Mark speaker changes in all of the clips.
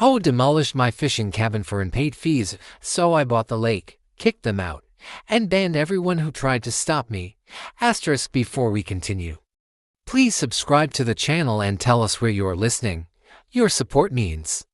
Speaker 1: HOA demolished my fishing cabin for unpaid fees, so I bought the lake, kicked them out, and banned everyone who tried to stop me. Asterisk before we continue. Please subscribe to the channel and tell us where you are listening. Your support means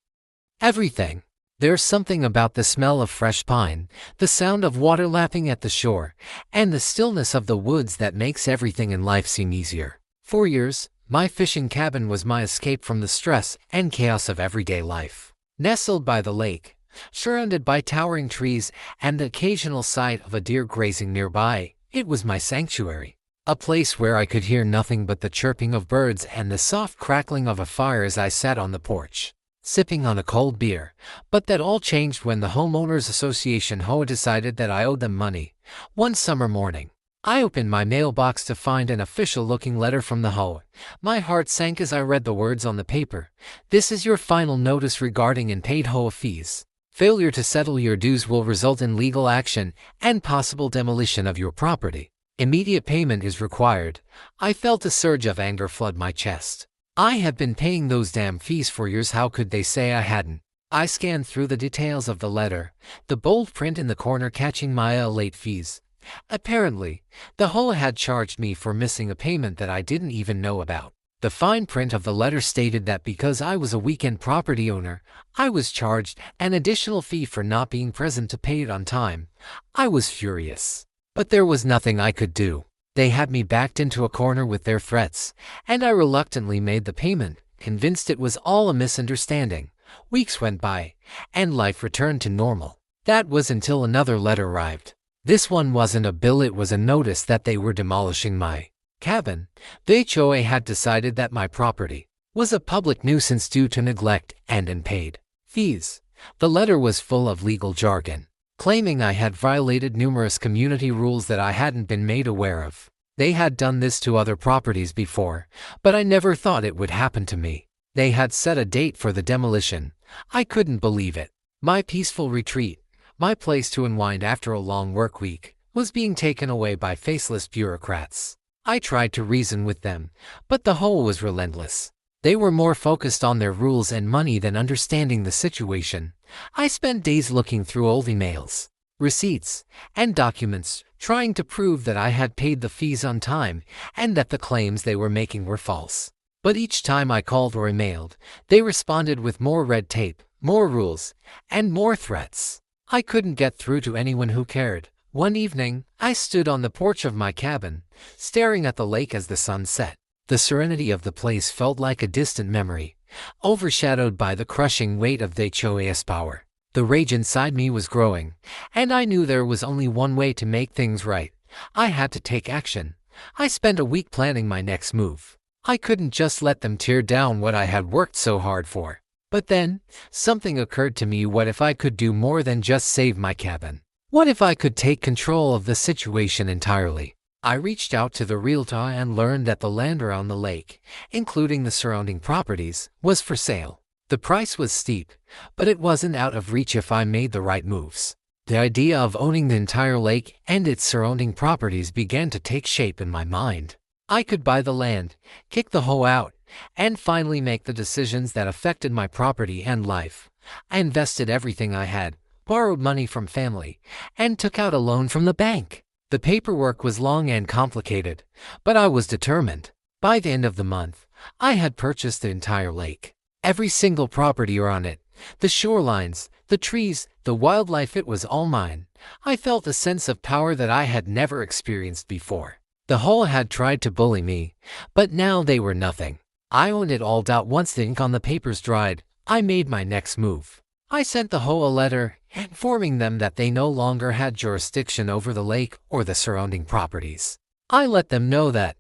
Speaker 1: everything. There's something about the smell of fresh pine, the sound of water lapping at the shore, and the stillness of the woods that makes everything in life seem easier. For years, my fishing cabin was my escape from the stress and chaos of everyday life. Nestled by the lake, surrounded by towering trees and the occasional sight of a deer grazing nearby, it was my sanctuary. A place where I could hear nothing but the chirping of birds and the soft crackling of a fire as I sat on the porch, sipping on a cold beer. But that all changed when the Homeowners Association HOA decided that I owed them money. One summer morning, I opened my mailbox to find an official-looking letter from the HOA. My heart sank as I read the words on the paper. This is your final notice regarding unpaid HOA fees. Failure to settle your dues will result in legal action and possible demolition of your property. Immediate payment is required. I felt a surge of anger flood my chest. I have been paying those damn fees for years. How could they say I hadn't? I scanned through the details of the letter, the bold print in the corner catching my late fees. Apparently, the HOA had charged me for missing a payment that I didn't even know about. The fine print of the letter stated that because I was a weekend property owner, I was charged an additional fee for not being present to pay it on time. I was furious. But there was nothing I could do. They had me backed into a corner with their threats, and I reluctantly made the payment, convinced it was all a misunderstanding. Weeks went by, and life returned to normal. That was until another letter arrived. This one wasn't a bill, it was a notice that they were demolishing my cabin. The HOA had decided that my property was a public nuisance due to neglect and unpaid fees. The letter was full of legal jargon, claiming I had violated numerous community rules that I hadn't been made aware of. They had done this to other properties before, but I never thought it would happen to me. They had set a date for the demolition. I couldn't believe it. My peaceful retreat, my place to unwind after a long work week, was being taken away by faceless bureaucrats. I tried to reason with them, but the HOA was relentless. They were more focused on their rules and money than understanding the situation. I spent days looking through old emails, receipts, and documents, trying to prove that I had paid the fees on time and that the claims they were making were false. But each time I called or emailed, they responded with more red tape, more rules, and more threats. I couldn't get through to anyone who cared. One evening, I stood on the porch of my cabin, staring at the lake as the sun set. The serenity of the place felt like a distant memory, overshadowed by the crushing weight of the HOA's power. The rage inside me was growing, and I knew there was only one way to make things right. I had to take action. I spent a week planning my next move. I couldn't just let them tear down what I had worked so hard for. But then, something occurred to me. What if I could do more than just save my cabin? What if I could take control of the situation entirely? I reached out to the realtor and learned that the land around the lake, including the surrounding properties, was for sale. The price was steep, but it wasn't out of reach if I made the right moves. The idea of owning the entire lake and its surrounding properties began to take shape in my mind. I could buy the land, kick the HOA out, and finally make the decisions that affected my property and life. I invested everything I had, borrowed money from family, and took out a loan from the bank. The paperwork was long and complicated, but I was determined. By the end of the month, I had purchased the entire lake. Every single property on it, the shorelines, the trees, the wildlife, it was all mine. I felt a sense of power that I had never experienced before. The HOA had tried to bully me, but now they were nothing. I owned it all. Once the ink on the papers dried, I made my next move. I sent the HOA a letter informing them that they no longer had jurisdiction over the lake or the surrounding properties. I let them know that,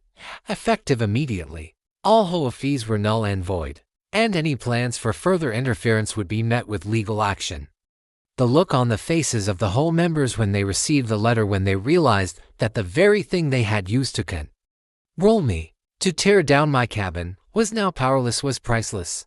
Speaker 1: effective immediately, all HOA fees were null and void, and any plans for further interference would be met with legal action. The look on the faces of the HOA members when they received the letter, when they realized that the very thing they had used to control me, to tear down my cabin, was now powerless, was priceless.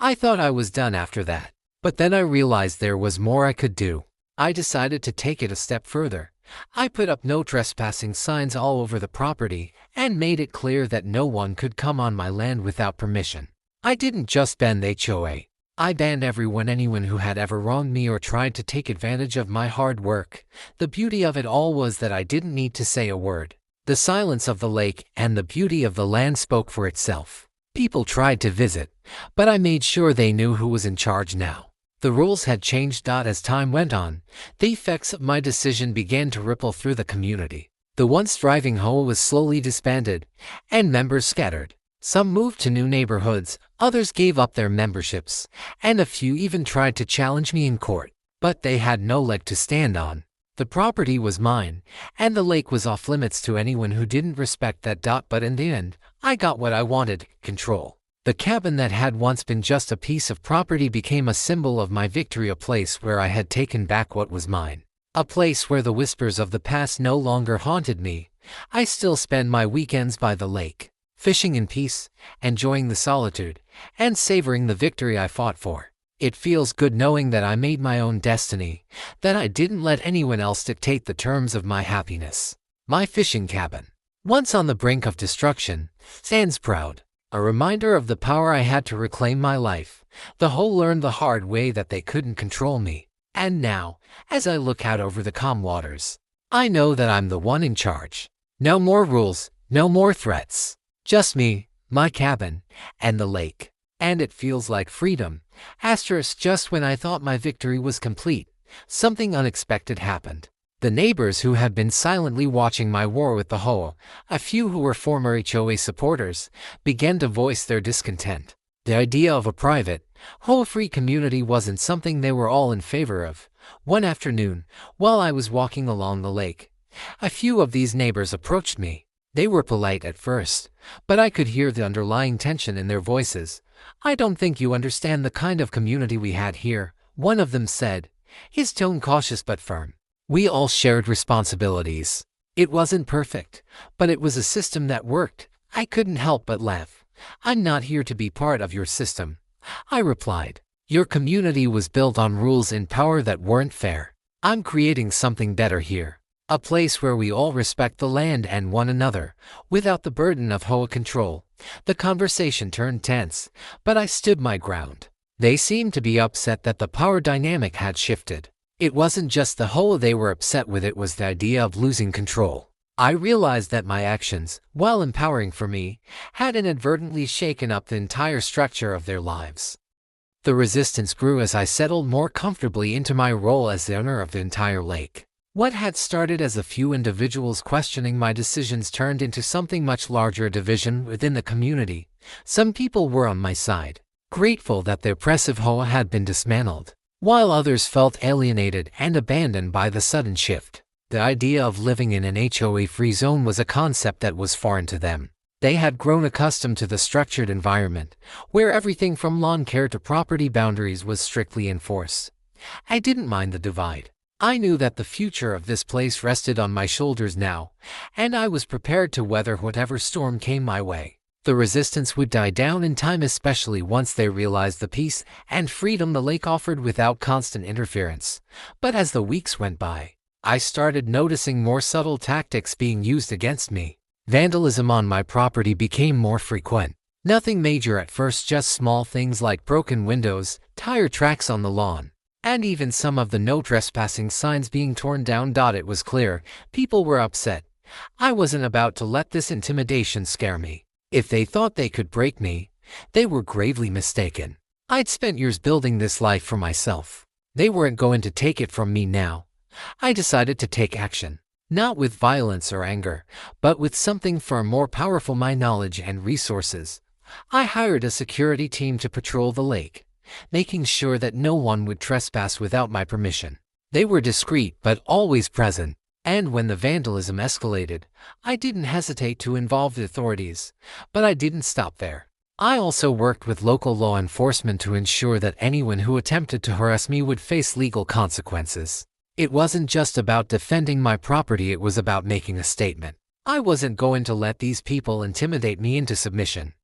Speaker 1: I thought I was done after that. But then I realized there was more I could do. I decided to take it a step further. I put up no trespassing signs all over the property and made it clear that no one could come on my land without permission. I didn't just ban the HOA. I banned anyone who had ever wronged me or tried to take advantage of my hard work. The beauty of it all was that I didn't need to say a word. The silence of the lake and the beauty of the land spoke for itself. People tried to visit, but I made sure they knew who was in charge now. The rules had changed. As time went on, the effects of my decision began to ripple through the community. The once thriving HOA was slowly disbanded, and members scattered. Some moved to new neighborhoods, others gave up their memberships, and a few even tried to challenge me in court. But they had no leg to stand on. The property was mine, and the lake was off limits to anyone who didn't respect that. But in the end, I got what I wanted: control. The cabin that had once been just a piece of property became a symbol of my victory, a place where I had taken back what was mine. A place where the whispers of the past no longer haunted me. I still spend my weekends by the lake, fishing in peace, enjoying the solitude, and savoring the victory I fought for. It feels good knowing that I made my own destiny, that I didn't let anyone else dictate the terms of my happiness. My fishing cabin, once on the brink of destruction, stands proud, a reminder of the power I had to reclaim my life. The whole learned the hard way that they couldn't control me. And now, as I look out over the calm waters, I know that I'm the one in charge. No more rules, no more threats. Just me, my cabin, and the lake. And it feels like freedom. Just when I thought my victory was complete, something unexpected happened. The neighbors who had been silently watching my war with the HOA, a few who were former HOA supporters, began to voice their discontent. The idea of a private, HOA-free community wasn't something they were all in favor of. One afternoon, while I was walking along the lake, a few of these neighbors approached me. They were polite at first, but I could hear the underlying tension in their voices. "I don't think you understand the kind of community we had here," one of them said, his tone cautious but firm. "We all shared responsibilities. It wasn't perfect, but it was a system that worked." I couldn't help but laugh. "I'm not here to be part of your system," I replied. "Your community was built on rules and power that weren't fair. I'm creating something better here. A place where we all respect the land and one another, without the burden of HOA control." The conversation turned tense, but I stood my ground. They seemed to be upset that the power dynamic had shifted. It wasn't just the HOA they were upset with, it was the idea of losing control. I realized that my actions, while empowering for me, had inadvertently shaken up the entire structure of their lives. The resistance grew as I settled more comfortably into my role as the owner of the entire lake. What had started as a few individuals questioning my decisions turned into something much larger: a division within the community. Some people were on my side, grateful that the oppressive HOA had been dismantled, while others felt alienated and abandoned by the sudden shift. The idea of living in an HOA-free zone was a concept that was foreign to them. They had grown accustomed to the structured environment, where everything from lawn care to property boundaries was strictly enforced. I didn't mind the divide. I knew that the future of this place rested on my shoulders now, and I was prepared to weather whatever storm came my way. The resistance would die down in time, especially once they realized the peace and freedom the lake offered without constant interference. But as the weeks went by, I started noticing more subtle tactics being used against me. Vandalism on my property became more frequent. Nothing major at first, just small things like broken windows, tire tracks on the lawn, and even some of the no trespassing signs being torn down. It was clear people were upset. I wasn't about to let this intimidation scare me. If they thought they could break me, they were gravely mistaken. I'd spent years building this life for myself. They weren't going to take it from me now. I decided to take action, not with violence or anger, but with something far more powerful: my knowledge and resources. I hired a security team to patrol the lake, making sure that no one would trespass without my permission. They were discreet but always present, and when the vandalism escalated, I didn't hesitate to involve the authorities. But I didn't stop there. I also worked with local law enforcement to ensure that anyone who attempted to harass me would face legal consequences. It wasn't just about defending my property, it was about making a statement. I wasn't going to let these people intimidate me into submission.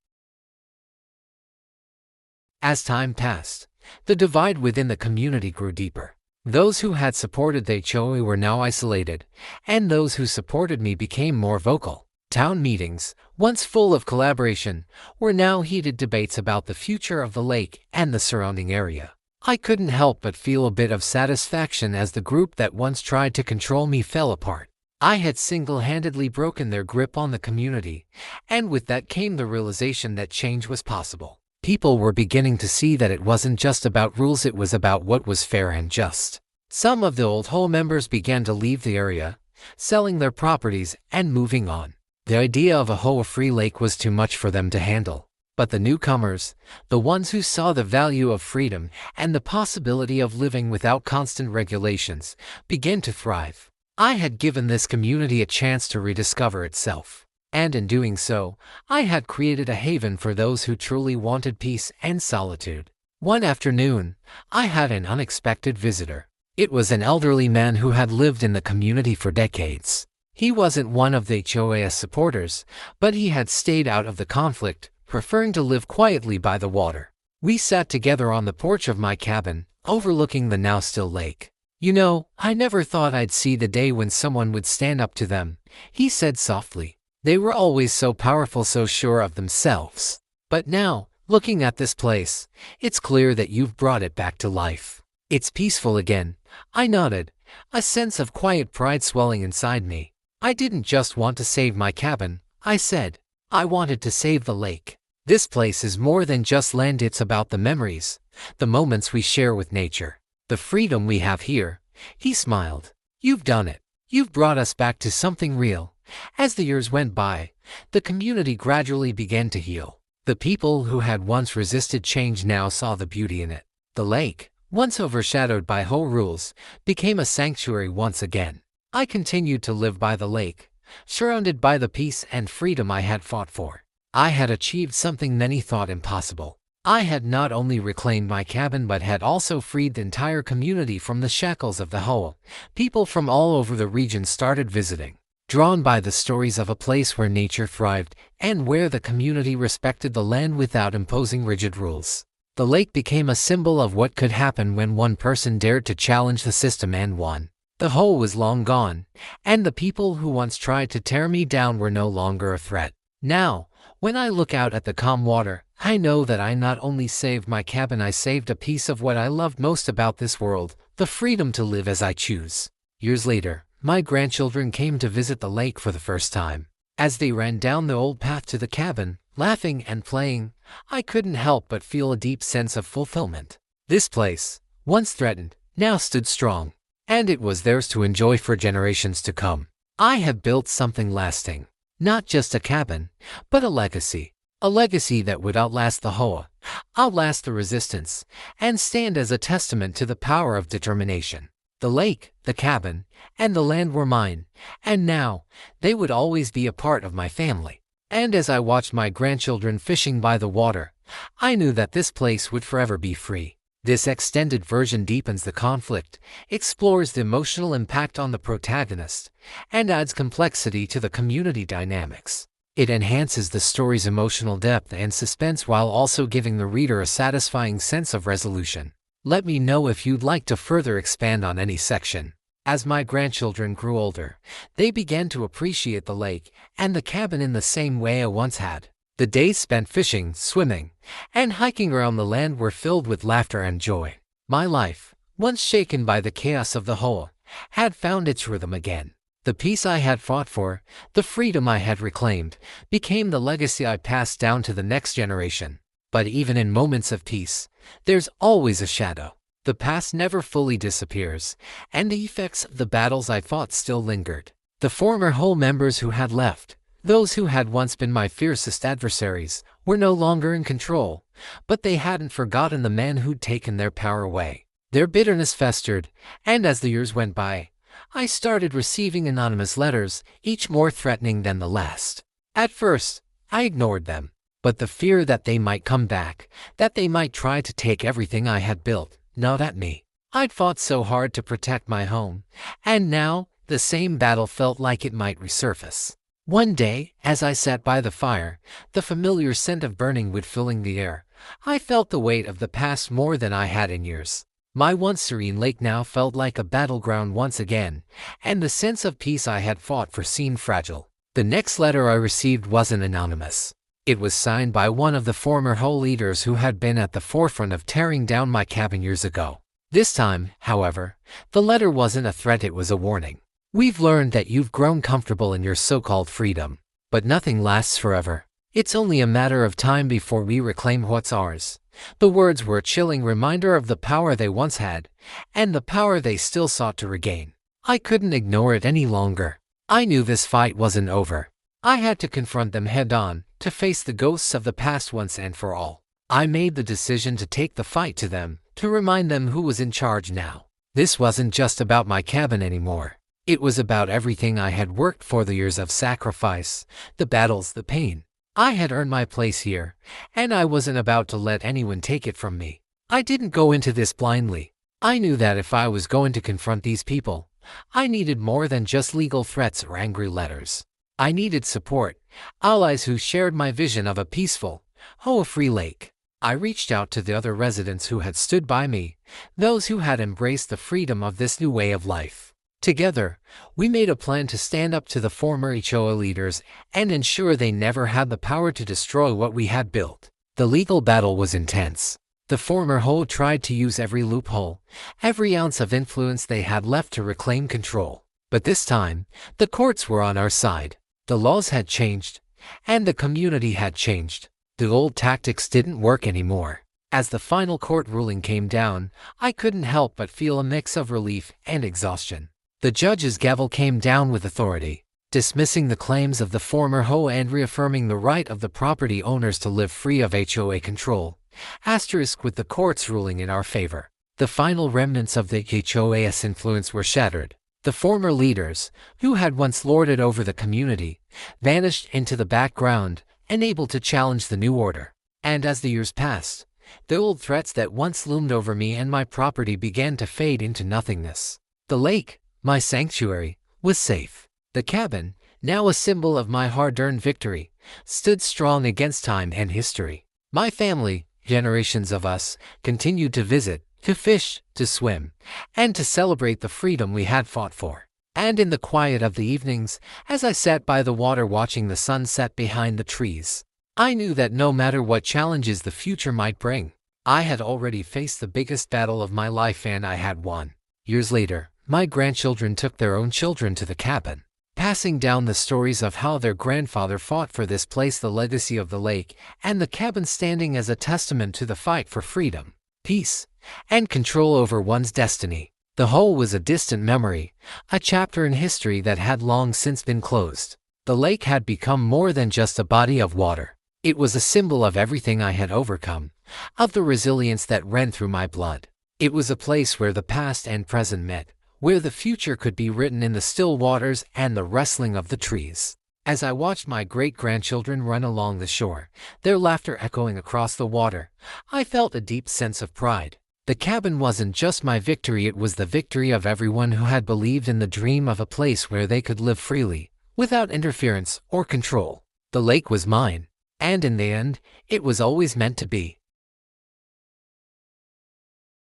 Speaker 1: As time passed, the divide within the community grew deeper. Those who had supported the HOA were now isolated, and those who supported me became more vocal. Town meetings, once full of collaboration, were now heated debates about the future of the lake and the surrounding area. I couldn't help but feel a bit of satisfaction as the group that once tried to control me fell apart. I had single-handedly broken their grip on the community, and with that came the realization that change was possible. People were beginning to see that it wasn't just about rules, it was about what was fair and just. Some of the old HOA members began to leave the area, selling their properties and moving on. The idea of a HOA-free lake was too much for them to handle. But the newcomers, the ones who saw the value of freedom and the possibility of living without constant regulations, began to thrive. I had given this community a chance to rediscover itself, and in doing so, I had created a haven for those who truly wanted peace and solitude. One afternoon, I had an unexpected visitor. It was an elderly man who had lived in the community for decades. He wasn't one of the HOA supporters, but he had stayed out of the conflict, preferring to live quietly by the water. We sat together on the porch of my cabin, overlooking the now still lake. "You know, I never thought I'd see the day when someone would stand up to them," he said softly. "They were always so powerful, so sure of themselves. But now, looking at this place, it's clear that you've brought it back to life. It's peaceful again." I nodded, a sense of quiet pride swelling inside me. "I didn't just want to save my cabin," I said. "I wanted to save the lake. This place is more than just land, it's about the memories, the moments we share with nature, the freedom we have here." He smiled. "You've done it. You've brought us back to something real." As the years went by, the community gradually began to heal. The people who had once resisted change now saw the beauty in it. The lake, once overshadowed by HOA rules, became a sanctuary once again. I continued to live by the lake, surrounded by the peace and freedom I had fought for. I had achieved something many thought impossible. I had not only reclaimed my cabin but had also freed the entire community from the shackles of the HOA. People from all over the region started visiting, drawn by the stories of a place where nature thrived and where the community respected the land without imposing rigid rules. The lake became a symbol of what could happen when one person dared to challenge the system and won. The HOA was long gone, and the people who once tried to tear me down were no longer a threat. Now, when I look out at the calm water, I know that I not only saved my cabin, I saved a piece of what I loved most about this world, the freedom to live as I choose. Years later, my grandchildren came to visit the lake for the first time. As they ran down the old path to the cabin, laughing and playing, I couldn't help but feel a deep sense of fulfillment. This place, once threatened, now stood strong, and it was theirs to enjoy for generations to come. I have built something lasting. Not just a cabin, but a legacy. A legacy that would outlast the HOA, outlast the resistance, and stand as a testament to the power of determination. The lake, the cabin, and the land were mine, and now, they would always be a part of my family. And as I watched my grandchildren fishing by the water, I knew that this place would forever be free. This extended version deepens the conflict, explores the emotional impact on the protagonist, and adds complexity to the community dynamics. It enhances the story's emotional depth and suspense while also giving the reader a satisfying sense of resolution. Let me know if you'd like to further expand on any section. As my grandchildren grew older, they began to appreciate the lake and the cabin in the same way I once had. The days spent fishing, swimming, and hiking around the land were filled with laughter and joy. My life, once shaken by the chaos of the HOA, had found its rhythm again. The peace I had fought for, the freedom I had reclaimed, became the legacy I passed down to the next generation. But even in moments of peace, there's always a shadow. The past never fully disappears, and the effects of the battles I fought still lingered. The former HOA members who had left, those who had once been my fiercest adversaries, were no longer in control, but they hadn't forgotten the man who'd taken their power away. Their bitterness festered, and as the years went by, I started receiving anonymous letters, each more threatening than the last. At first, I ignored them, but the fear that they might come back, that they might try to take everything I had built, gnawed at me. I'd fought so hard to protect my home, and now the same battle felt like it might resurface. One day, as I sat by the fire, the familiar scent of burning wood filling the air, I felt the weight of the past more than I had in years. My once serene lake now felt like a battleground once again, and the sense of peace I had fought for seemed fragile. The next letter I received wasn't anonymous. It was signed by one of the former HOA leaders who had been at the forefront of tearing down my cabin years ago. This time, however, the letter wasn't a threat, it was a warning. We've learned that you've grown comfortable in your so-called freedom, but nothing lasts forever. It's only a matter of time before we reclaim what's ours. The words were a chilling reminder of the power they once had, and the power they still sought to regain. I couldn't ignore it any longer. I knew this fight wasn't over. I had to confront them head-on, to face the ghosts of the past once and for all. I made the decision to take the fight to them, to remind them who was in charge now. This wasn't just about my cabin anymore. It was about everything I had worked for, the years of sacrifice, the battles, the pain. I had earned my place here, and I wasn't about to let anyone take it from me. I didn't go into this blindly. I knew that if I was going to confront these people, I needed more than just legal threats or angry letters. I needed support, allies who shared my vision of a peaceful, HOA-free lake. I reached out to the other residents who had stood by me, those who had embraced the freedom of this new way of life. Together, we made a plan to stand up to the former HOA leaders and ensure they never had the power to destroy what we had built. The legal battle was intense. The former HOA tried to use every loophole, every ounce of influence they had left to reclaim control. But this time, the courts were on our side. The laws had changed, and the community had changed. The old tactics didn't work anymore. As the final court ruling came down, I couldn't help but feel a mix of relief and exhaustion. The judge's gavel came down with authority, dismissing the claims of the former HOA and reaffirming the right of the property owners to live free of HOA control. Asterisk with the court's ruling in our favor. The final remnants of the HOA's influence were shattered. The former leaders, who had once lorded over the community, vanished into the background, unable to challenge the new order. And as the years passed, the old threats that once loomed over me and my property began to fade into nothingness. The lake, my sanctuary, was safe. The cabin, now a symbol of my hard-earned victory, stood strong against time and history. My family, generations of us, continued to visit, to fish, to swim, and to celebrate the freedom we had fought for. And in the quiet of the evenings, as I sat by the water watching the sun set behind the trees, I knew that no matter what challenges the future might bring, I had already faced the biggest battle of my life and I had won. Years later, my grandchildren took their own children to the cabin, passing down the stories of how their grandfather fought for this place, the legacy of the lake, and the cabin standing as a testament to the fight for freedom, peace, and control over one's destiny. The whole was a distant memory, a chapter in history that had long since been closed. The lake had become more than just a body of water. It was a symbol of everything I had overcome, of the resilience that ran through my blood. It was a place where the past and present met, where the future could be written in the still waters and the rustling of the trees. As I watched my great-grandchildren run along the shore, their laughter echoing across the water, I felt a deep sense of pride. The cabin wasn't just my victory, it was the victory of everyone who had believed in the dream of a place where they could live freely, without interference or control. The lake was mine, and in the end, it was always meant to be.